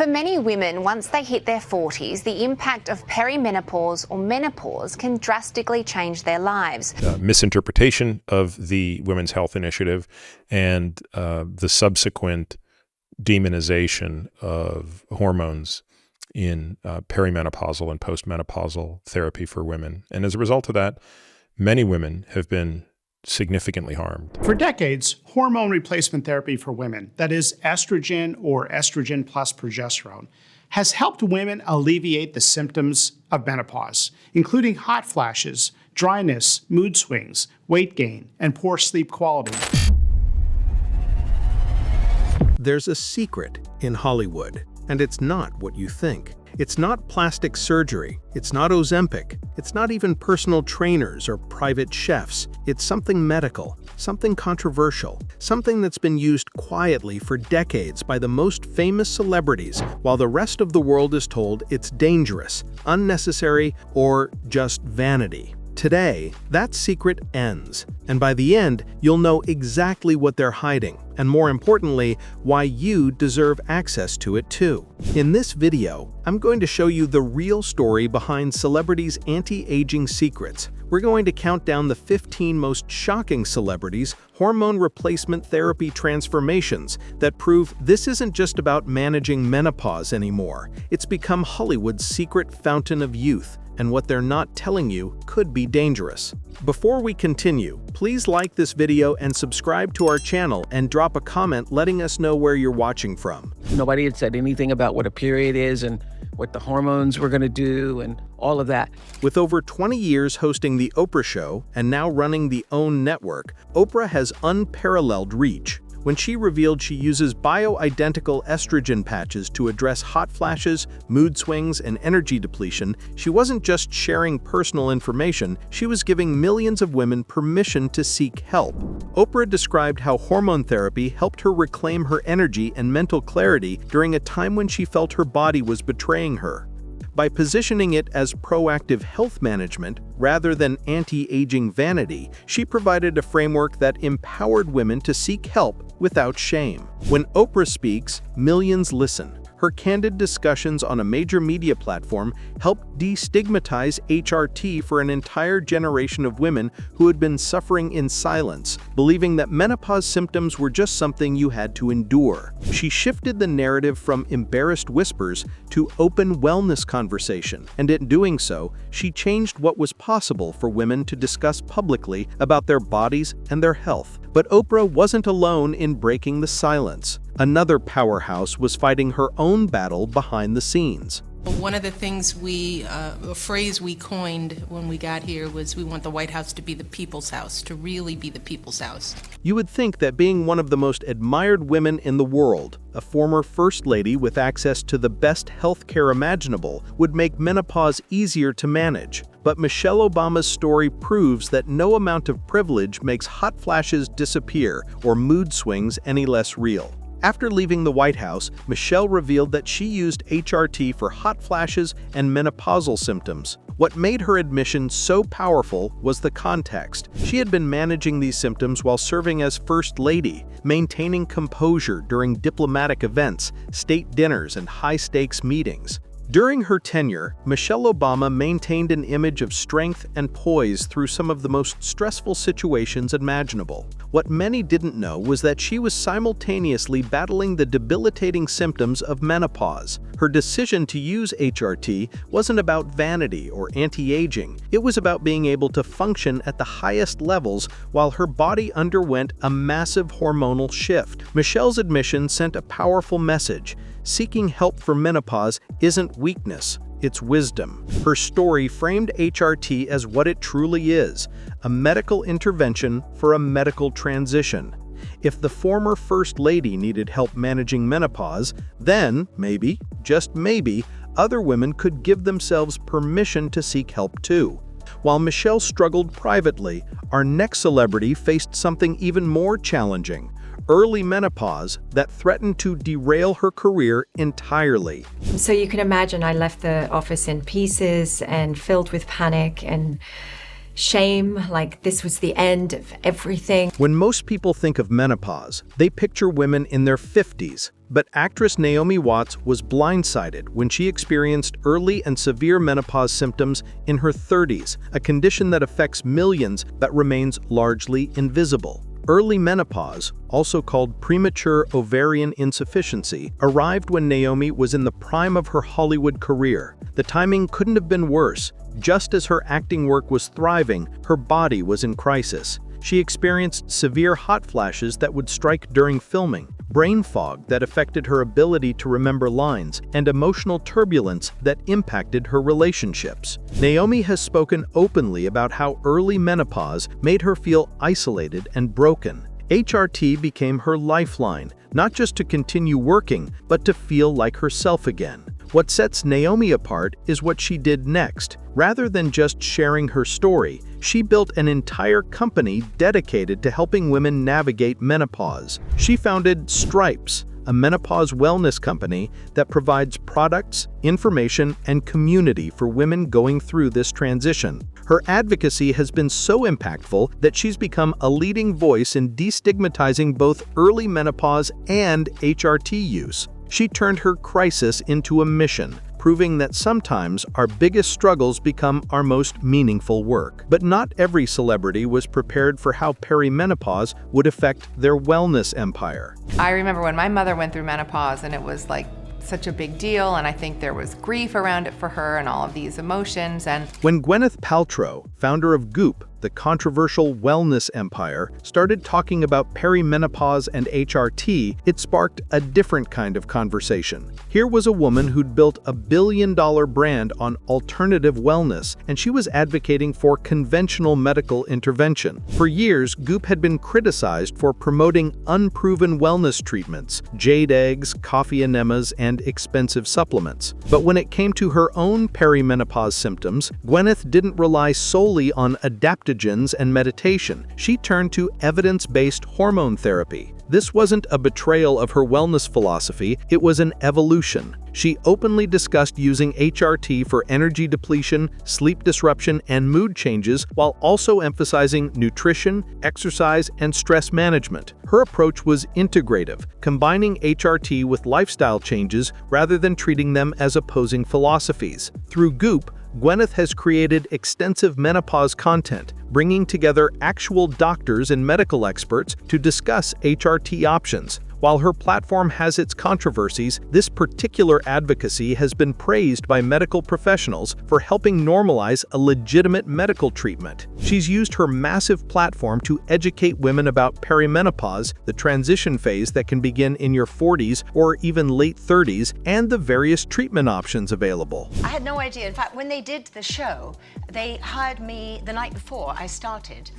For many women, once they hit their 40s, the impact of perimenopause or menopause can drastically change their lives. Misinterpretation of the Women's Health Initiative and the subsequent demonization of hormones in perimenopausal and postmenopausal therapy for women. And as a result of that, many women have been significantly harmed. For decades, hormone replacement therapy for women, that is estrogen or estrogen plus progesterone, has helped women alleviate the symptoms of menopause, including hot flashes, dryness, mood swings, weight gain, and poor sleep quality. There's a secret in Hollywood, and it's not what you think. It's not plastic surgery, it's not Ozempic, it's not even personal trainers or private chefs. It's something medical, something controversial, something that's been used quietly for decades by the most famous celebrities, while the rest of the world is told it's dangerous, unnecessary, or just vanity. Today, that secret ends, and by the end, you'll know exactly what they're hiding, and more importantly, why you deserve access to it too. In this video, I'm going to show you the real story behind celebrities' anti-aging secrets. We're going to count down the 15 most shocking celebrities' hormone replacement therapy transformations that prove this isn't just about managing menopause anymore. It's become Hollywood's secret fountain of youth, and what they're not telling you could be dangerous. Before we continue, please like this video and subscribe to our channel and drop a comment letting us know where you're watching from. Nobody had said anything about what a period is and what the hormones were going to do and all of that. With over 20 years hosting The Oprah Show and now running the OWN network, Oprah has unparalleled reach. When she revealed she uses bioidentical estrogen patches to address hot flashes, mood swings, and energy depletion, she wasn't just sharing personal information, she was giving millions of women permission to seek help. Oprah described how hormone therapy helped her reclaim her energy and mental clarity during a time when she felt her body was betraying her. By positioning it as proactive health management rather than anti-aging vanity, she provided a framework that empowered women to seek help without shame. When Oprah speaks, millions listen. Her candid discussions on a major media platform helped destigmatize HRT for an entire generation of women who had been suffering in silence, believing that menopause symptoms were just something you had to endure. She shifted the narrative from embarrassed whispers to open wellness conversation, and in doing so, she changed what was possible for women to discuss publicly about their bodies and their health. But Oprah wasn't alone in breaking the silence. Another powerhouse was fighting her own battle behind the scenes. One of the things a phrase we coined when we got here was we want the White House to be the people's house, to really be the people's house. You would think that being one of the most admired women in the world, a former First Lady with access to the best health care imaginable, would make menopause easier to manage. But Michelle Obama's story proves that no amount of privilege makes hot flashes disappear or mood swings any less real. After leaving the White House, Michelle revealed that she used HRT for hot flashes and menopausal symptoms. What made her admission so powerful was the context. She had been managing these symptoms while serving as First Lady, maintaining composure during diplomatic events, state dinners, and high-stakes meetings. During her tenure, Michelle Obama maintained an image of strength and poise through some of the most stressful situations imaginable. What many didn't know was that she was simultaneously battling the debilitating symptoms of menopause. Her decision to use HRT wasn't about vanity or anti-aging. It was about being able to function at the highest levels while her body underwent a massive hormonal shift. Michelle's admission sent a powerful message. Seeking help for menopause isn't weakness, it's wisdom. Her story framed HRT as what it truly is, a medical intervention for a medical transition. If the former First Lady needed help managing menopause, then maybe, just maybe, other women could give themselves permission to seek help too. While Michelle struggled privately, our next celebrity faced something even more challenging: early menopause that threatened to derail her career entirely. So you can imagine I left the office in pieces and filled with panic and shame, like this was the end of everything. When most people think of menopause, they picture women in their 50s, But actress Naomi Watts was blindsided when she experienced early and severe menopause symptoms in her 30s, a condition that affects millions but remains largely invisible. Early menopause, also called premature ovarian insufficiency, arrived when Naomi was in the prime of her Hollywood career. The timing couldn't have been worse. Just as her acting work was thriving, her body was in crisis. She experienced severe hot flashes that would strike during filming, brain fog that affected her ability to remember lines, and emotional turbulence that impacted her relationships. Naomi has spoken openly about how early menopause made her feel isolated and broken. HRT became her lifeline, not just to continue working, but to feel like herself again. What sets Naomi apart is what she did next. Rather than just sharing her story, she built an entire company dedicated to helping women navigate menopause. She founded Stripes, a menopause wellness company that provides products, information, and community for women going through this transition. Her advocacy has been so impactful that she's become a leading voice in destigmatizing both early menopause and HRT use. She turned her crisis into a mission, proving that sometimes our biggest struggles become our most meaningful work. But not every celebrity was prepared for how perimenopause would affect their wellness empire. I remember when my mother went through menopause, and it was like such a big deal, and I think there was grief around it for her and all of these emotions. And when Gwyneth Paltrow, founder of Goop, the controversial wellness empire, started talking about perimenopause and HRT, it sparked a different kind of conversation. Here was a woman who'd built a billion-dollar brand on alternative wellness, and she was advocating for conventional medical intervention. For years, Goop had been criticized for promoting unproven wellness treatments, jade eggs, coffee enemas, and expensive supplements. But when it came to her own perimenopause symptoms, Gwyneth didn't rely solely on adaptogens and meditation. She turned to evidence-based hormone therapy. This wasn't a betrayal of her wellness philosophy, it was an evolution. She openly discussed using HRT for energy depletion, sleep disruption, and mood changes, while also emphasizing nutrition, exercise, and stress management. Her approach was integrative, combining HRT with lifestyle changes rather than treating them as opposing philosophies. Through Goop, Gwyneth has created extensive menopause content, bringing together actual doctors and medical experts to discuss HRT options. While her platform has its controversies, this particular advocacy has been praised by medical professionals for helping normalize a legitimate medical treatment. She's used her massive platform to educate women about perimenopause, the transition phase that can begin in your 40s or even late 30s, and the various treatment options available. I had no idea. In fact, when they did the show, they hired me the night before I started.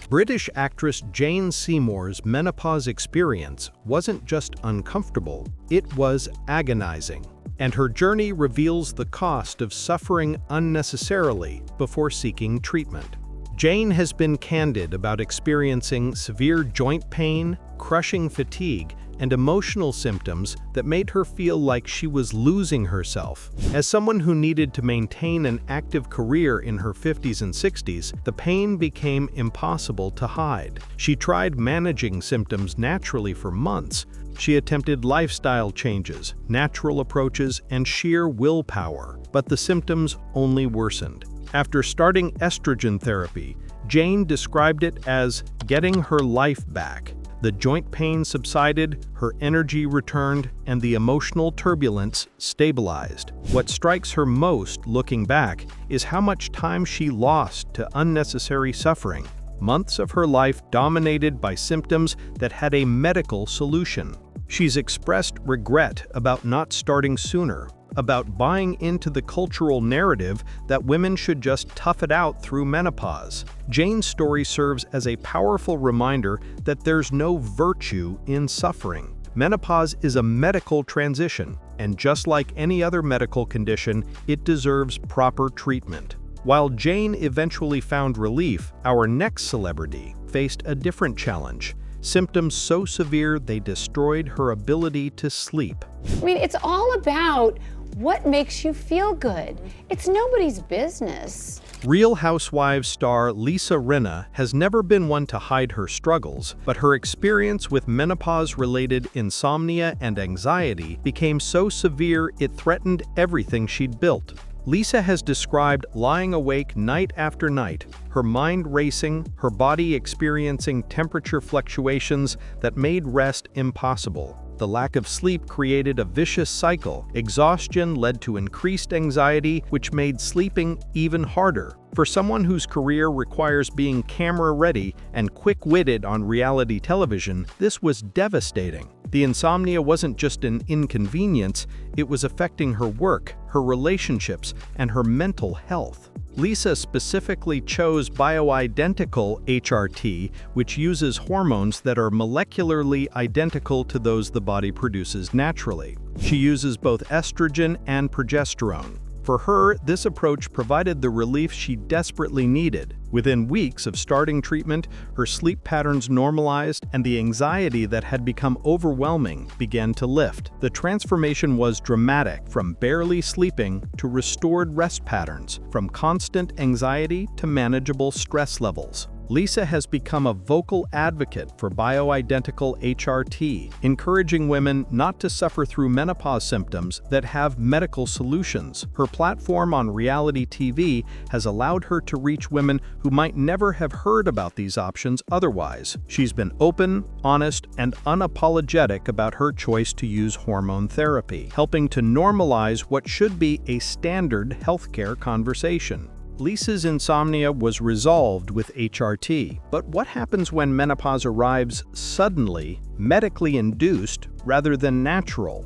British actress Jane Seymour's menopause experience wasn't just uncomfortable, it was agonizing. And her journey reveals the cost of suffering unnecessarily before seeking treatment. Jane has been candid about experiencing severe joint pain, crushing fatigue, and emotional symptoms that made her feel like she was losing herself. As someone who needed to maintain an active career in her 50s and 60s, the pain became impossible to hide. She tried managing symptoms naturally for months. She attempted lifestyle changes, natural approaches, and sheer willpower, but the symptoms only worsened. After starting estrogen therapy, Jane described it as getting her life back. The joint pain subsided, her energy returned, and the emotional turbulence stabilized. What strikes her most looking back is how much time she lost to unnecessary suffering. Months of her life dominated by symptoms that had a medical solution. She's expressed regret about not starting sooner, about buying into the cultural narrative that women should just tough it out through menopause. Jane's story serves as a powerful reminder that there's no virtue in suffering. Menopause is a medical transition, and just like any other medical condition, it deserves proper treatment. While Jane eventually found relief, our next celebrity faced a different challenge. Symptoms so severe they destroyed her ability to sleep. I mean, it's all about What makes you feel good? It's nobody's business. Real Housewives star Lisa Rinna has never been one to hide her struggles, but her experience with menopause-related insomnia and anxiety became so severe it threatened everything she'd built. Lisa has described lying awake night after night, her mind racing, her body experiencing temperature fluctuations that made rest impossible. The lack of sleep created a vicious cycle. Exhaustion led to increased anxiety, which made sleeping even harder. For someone whose career requires being camera-ready and quick-witted on reality television, this was devastating. The insomnia wasn't just an inconvenience, it was affecting her work, her relationships, and her mental health. Lisa specifically chose bioidentical HRT, which uses hormones that are molecularly identical to those the body produces naturally. She uses both estrogen and progesterone. For her, this approach provided the relief she desperately needed. Within weeks of starting treatment, her sleep patterns normalized and the anxiety that had become overwhelming began to lift. The transformation was dramatic, from barely sleeping to restored rest patterns, from constant anxiety to manageable stress levels. Lisa has become a vocal advocate for bioidentical HRT, encouraging women not to suffer through menopause symptoms that have medical solutions. Her platform on reality TV has allowed her to reach women who might never have heard about these options otherwise. She's been open, honest, and unapologetic about her choice to use hormone therapy, helping to normalize what should be a standard healthcare conversation. Lisa's insomnia was resolved with HRT, but what happens when menopause arrives suddenly, medically induced, rather than natural?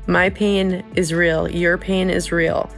My pain is real. Your pain is real.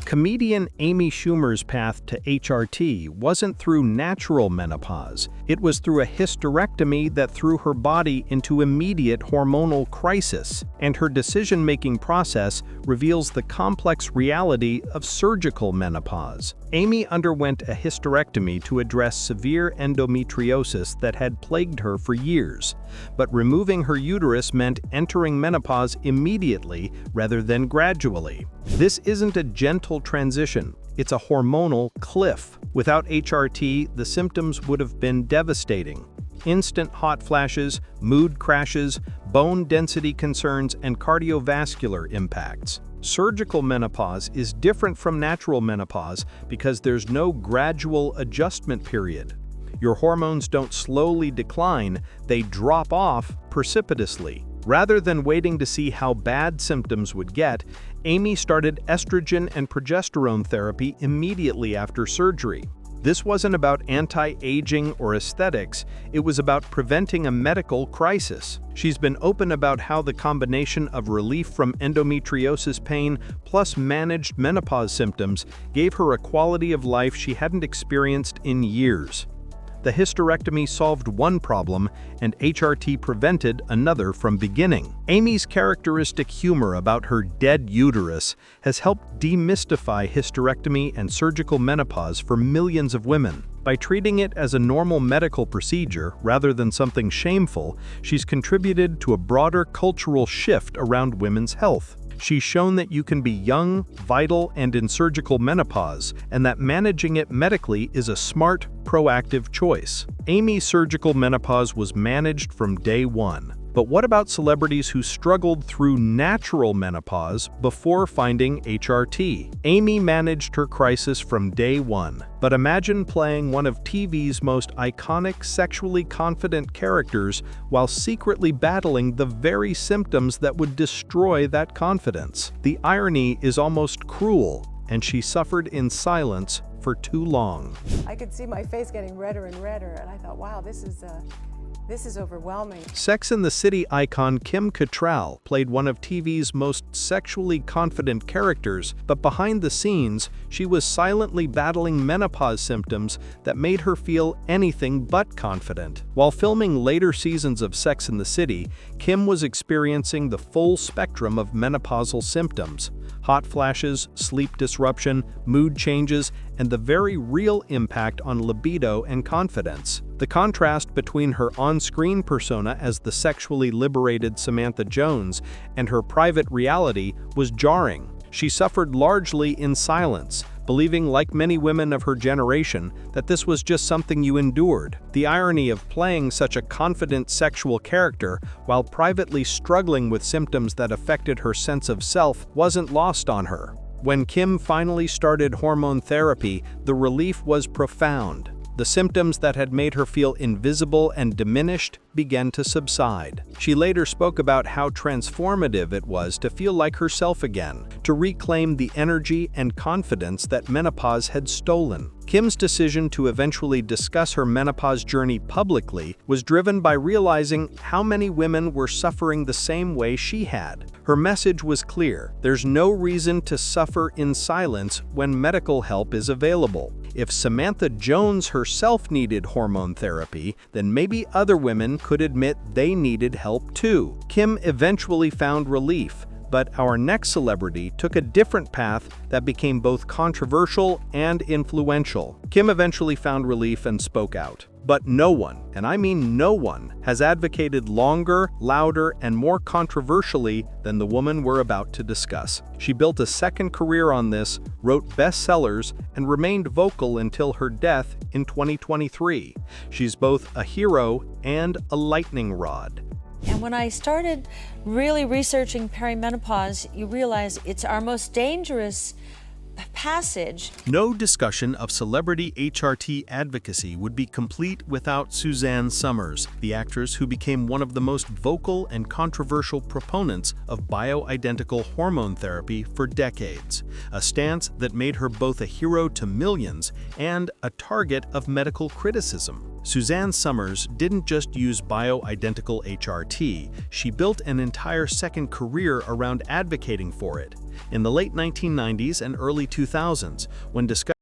Comedian Amy Schumer's path to HRT wasn't through natural menopause. It was through a hysterectomy that threw her body into immediate hormonal crisis, and her decision-making process reveals the complex reality of surgical menopause. Amy underwent a hysterectomy to address severe endometriosis that had plagued her for years, but removing her uterus meant entering menopause immediately rather than gradually. This isn't a gentle transition. It's a hormonal cliff. Without HRT, the symptoms would have been devastating. Instant hot flashes, mood crashes, bone density concerns, and cardiovascular impacts. Surgical menopause is different from natural menopause because there's no gradual adjustment period. Your hormones don't slowly decline, they drop off precipitously. Rather than waiting to see how bad symptoms would get, Amy started estrogen and progesterone therapy immediately after surgery. This wasn't about anti-aging or aesthetics, it was about preventing a medical crisis. She's been open about how the combination of relief from endometriosis pain plus managed menopause symptoms gave her a quality of life she hadn't experienced in years. The hysterectomy solved one problem, and HRT prevented another from beginning. Amy's characteristic humor about her dead uterus has helped demystify hysterectomy and surgical menopause for millions of women. By treating it as a normal medical procedure rather than something shameful, she's contributed to a broader cultural shift around women's health. She's shown that you can be young, vital, and in surgical menopause, and that managing it medically is a smart, proactive choice. Amy's surgical menopause was managed from day one. But what about celebrities who struggled through natural menopause before finding HRT? Amy managed her crisis from day one. But imagine playing one of TV's most iconic sexually confident characters while secretly battling the very symptoms that would destroy that confidence. The irony is almost cruel, and she suffered in silence for too long. I could see my face getting redder and redder, and I thought, wow, this is overwhelming. Sex and the City icon Kim Cattrall played one of TV's most sexually confident characters, but behind the scenes, she was silently battling menopause symptoms that made her feel anything but confident. While filming later seasons of Sex and the City, Kim was experiencing the full spectrum of menopausal symptoms: hot flashes, sleep disruption, mood changes, and the very real impact on libido and confidence. The contrast between her on-screen persona as the sexually liberated Samantha Jones and her private reality was jarring. She suffered largely in silence, believing, like many women of her generation, that this was just something you endured. The irony of playing such a confident sexual character while privately struggling with symptoms that affected her sense of self wasn't lost on her. When Kim finally started hormone therapy, the relief was profound. The symptoms that had made her feel invisible and diminished began to subside. She later spoke about how transformative it was to feel like herself again, to reclaim the energy and confidence that menopause had stolen. Kim's decision to eventually discuss her menopause journey publicly was driven by realizing how many women were suffering the same way she had. Her message was clear: there's no reason to suffer in silence when medical help is available. If Samantha Jones herself needed hormone therapy, then maybe other women could admit they needed help too. Kim eventually found relief, but our next celebrity took a different path that became both controversial and influential. Kim eventually found relief and spoke out. But no one, and I mean no one, has advocated longer, louder, and more controversially than the woman we're about to discuss. She built a second career on this, wrote bestsellers, and remained vocal until her death in 2023. She's both a hero and a lightning rod. And when I started really researching perimenopause, you realize it's our most dangerous passage. No discussion of celebrity HRT advocacy would be complete without Suzanne Somers, the actress who became one of the most vocal and controversial proponents of bioidentical hormone therapy for decades, a stance that made her both a hero to millions and a target of medical criticism. Suzanne Somers didn't just use bioidentical HRT, she built an entire second career around advocating for it. In the late 1990s and early 2000s, when discussion